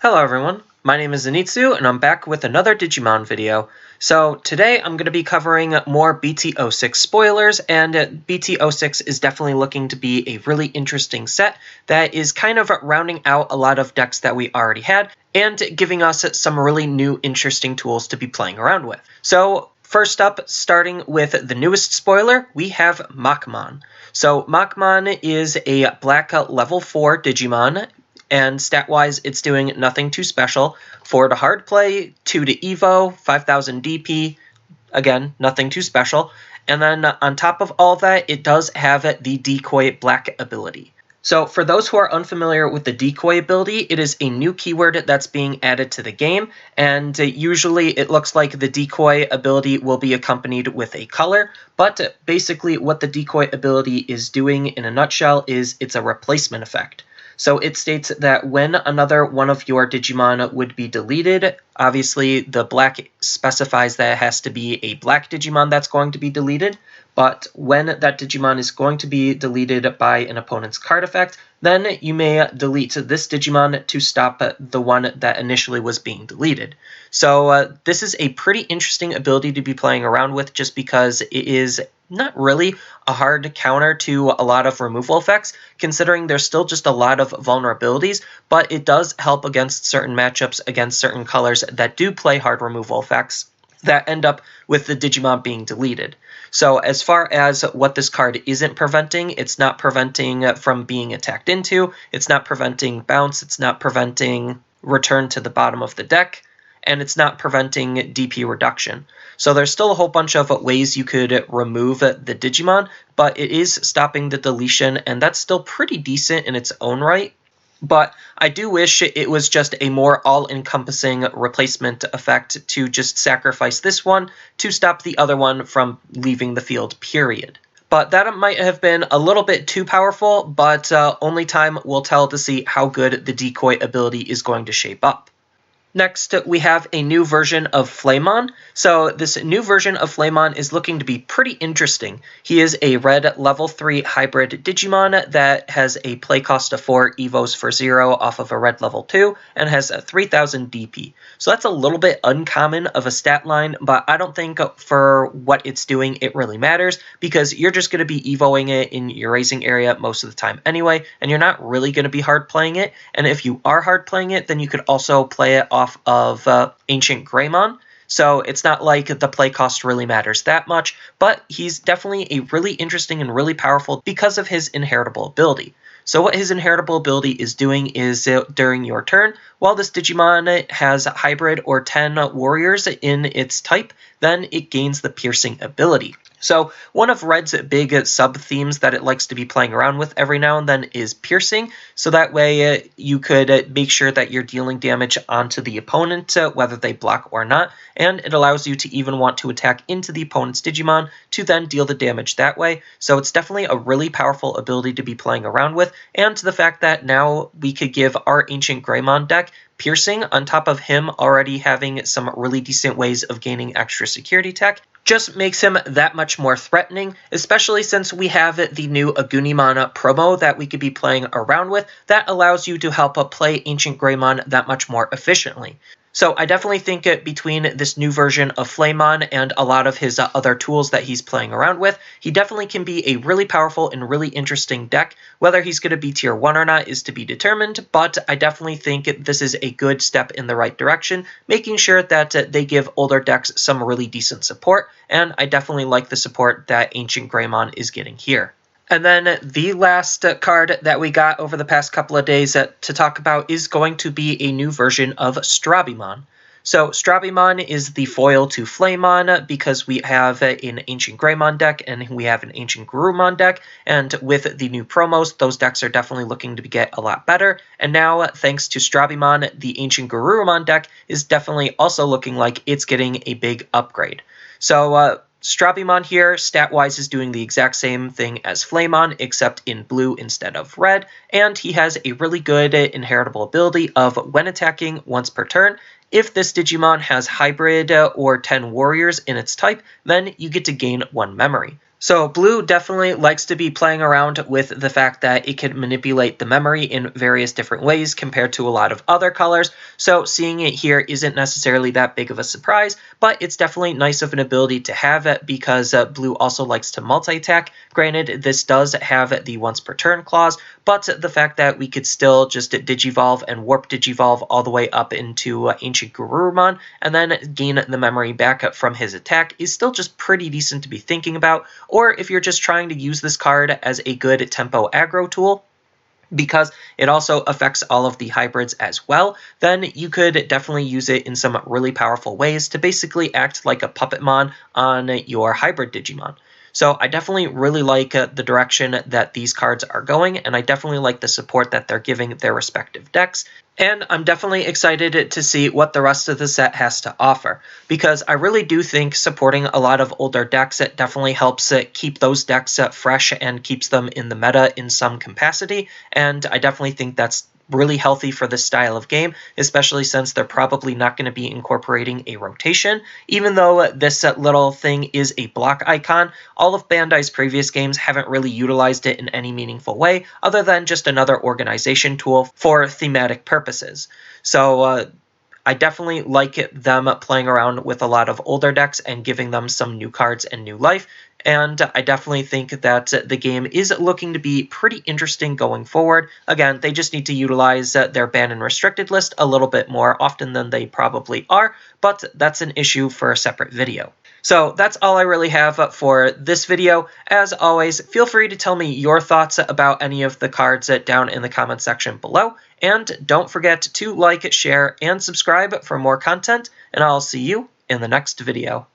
Hello everyone, my name is Zenitsu and I'm back with another Digimon video. So today I'm going to be covering more BT06 spoilers, and BT06 is definitely looking to be a really interesting set that is kind of rounding out a lot of decks that we already had and giving us some really new interesting tools to be playing around with. So first up, starting with the newest spoiler, we have Makman. So Makman is a black level 4 Digimon. And stat-wise, it's doing nothing too special. 4 to hard play, 2 to Evo, 5000 DP, again, nothing too special. And then on top of all that, it does have the Decoy Black ability. So for those who are unfamiliar with the Decoy ability, it is a new keyword that's being added to the game, and usually it looks like the Decoy ability will be accompanied with a color, but basically what the Decoy ability is doing in a nutshell is it's a replacement effect. So it states that when another one of your Digimon would be deleted, obviously the black specifies that it has to be a black Digimon that's going to be deleted, but when that Digimon is going to be deleted by an opponent's card effect, then you may delete this Digimon to stop the one that initially was being deleted. So this is a pretty interesting ability to be playing around with, just because it is not really a hard counter to a lot of removal effects, considering there's still just a lot of vulnerabilities, but it does help against certain matchups, against certain colors that do play hard removal effects that end up with the Digimon being deleted. So as far as what this card isn't preventing, it's not preventing from being attacked into, it's not preventing bounce, it's not preventing return to the bottom of the deck, and it's not preventing DP reduction. So there's still a whole bunch of ways you could remove the Digimon, but it is stopping the deletion, and that's still pretty decent in its own right. But I do wish it was just a more all-encompassing replacement effect to just sacrifice this one to stop the other one from leaving the field, period. But that might have been a little bit too powerful, but only time will tell to see how good the Decoy ability is going to shape up. Next, we have a new version of Flameon. So this new version of Flameon is looking to be pretty interesting. He is a red level 3 hybrid Digimon that has a play cost of 4 Evos for 0 off of a red level 2 and has 3000 DP. So that's a little bit uncommon of a stat line, but I don't think for what it's doing it really matters, because you're just going to be Evoing it in your raising area most of the time anyway, and you're not really going to be hard playing it. And if you are hard playing it, then you could also play it off of Ancient Greymon, so it's not like the play cost really matters that much, but he's definitely a really interesting and really powerful because of his inheritable ability. So what his inheritable ability is doing is during your turn, while this Digimon has hybrid or 10 warriors in its type, then it gains the piercing ability. So one of Red's big sub-themes that it likes to be playing around with every now and then is piercing, so that way you could make sure that you're dealing damage onto the opponent, whether they block or not, and it allows you to even want to attack into the opponent's Digimon to then deal the damage that way. So it's definitely a really powerful ability to be playing around with, and to the fact that now we could give our Ancient Greymon deck piercing on top of him already having some really decent ways of gaining extra security tech just makes him that much more threatening, especially since we have the new Agunimon promo that we could be playing around with that allows you to help play Ancient Greymon that much more efficiently. So I definitely think between this new version of Flameon and a lot of his other tools that he's playing around with, he definitely can be a really powerful and really interesting deck. Whether he's going to be tier 1 or not is to be determined, but I definitely think this is a good step in the right direction, making sure that they give older decks some really decent support, and I definitely like the support that Ancient Greymon is getting here. And then the last card that we got over the past couple of days to talk about is going to be a new version of Stabimon. So Stabimon is the foil to Flameon because we have an Ancient Greymon deck and we have an Ancient Garurumon deck, and with the new promos, those decks are definitely looking to get a lot better. And now, thanks to Stabimon, the Ancient Garurumon deck is definitely also looking like it's getting a big upgrade. So Stabimon here, stat-wise, is doing the exact same thing as Flameon, except in blue instead of red, and he has a really good inheritable ability of when attacking once per turn. If this Digimon has hybrid or 10 warriors in its type, then you get to gain 1 memory. So blue definitely likes to be playing around with the fact that it can manipulate the memory in various different ways compared to a lot of other colors. So seeing it here isn't necessarily that big of a surprise, but it's definitely nice of an ability to have it because blue also likes to multi-attack. Granted, this does have the once per turn clause, but the fact that we could still just Digivolve and Warp Digivolve all the way up into Ancient Garurumon and then gain the memory back from his attack is still just pretty decent to be thinking about. Or if you're just trying to use this card as a good tempo aggro tool, because it also affects all of the hybrids as well, then you could definitely use it in some really powerful ways to basically act like a Puppetmon on your hybrid Digimon. So I definitely really like the direction that these cards are going, and I definitely like the support that they're giving their respective decks. And I'm definitely excited to see what the rest of the set has to offer, because I really do think supporting a lot of older decks definitely helps keep those decks fresh and keeps them in the meta in some capacity, and I definitely think that's really healthy for this style of game, especially since they're probably not going to be incorporating a rotation. Even though this little thing is a block icon, all of Bandai's previous games haven't really utilized it in any meaningful way, other than just another organization tool for thematic purposes. So I definitely like them playing around with a lot of older decks and giving them some new cards and new life. And I definitely think that the game is looking to be pretty interesting going forward. Again, they just need to utilize their ban and restricted list a little bit more often than they probably are, but that's an issue for a separate video. So that's all I really have for this video. As always, feel free to tell me your thoughts about any of the cards down in the comment section below. And don't forget to like, share, and subscribe for more content, and I'll see you in the next video.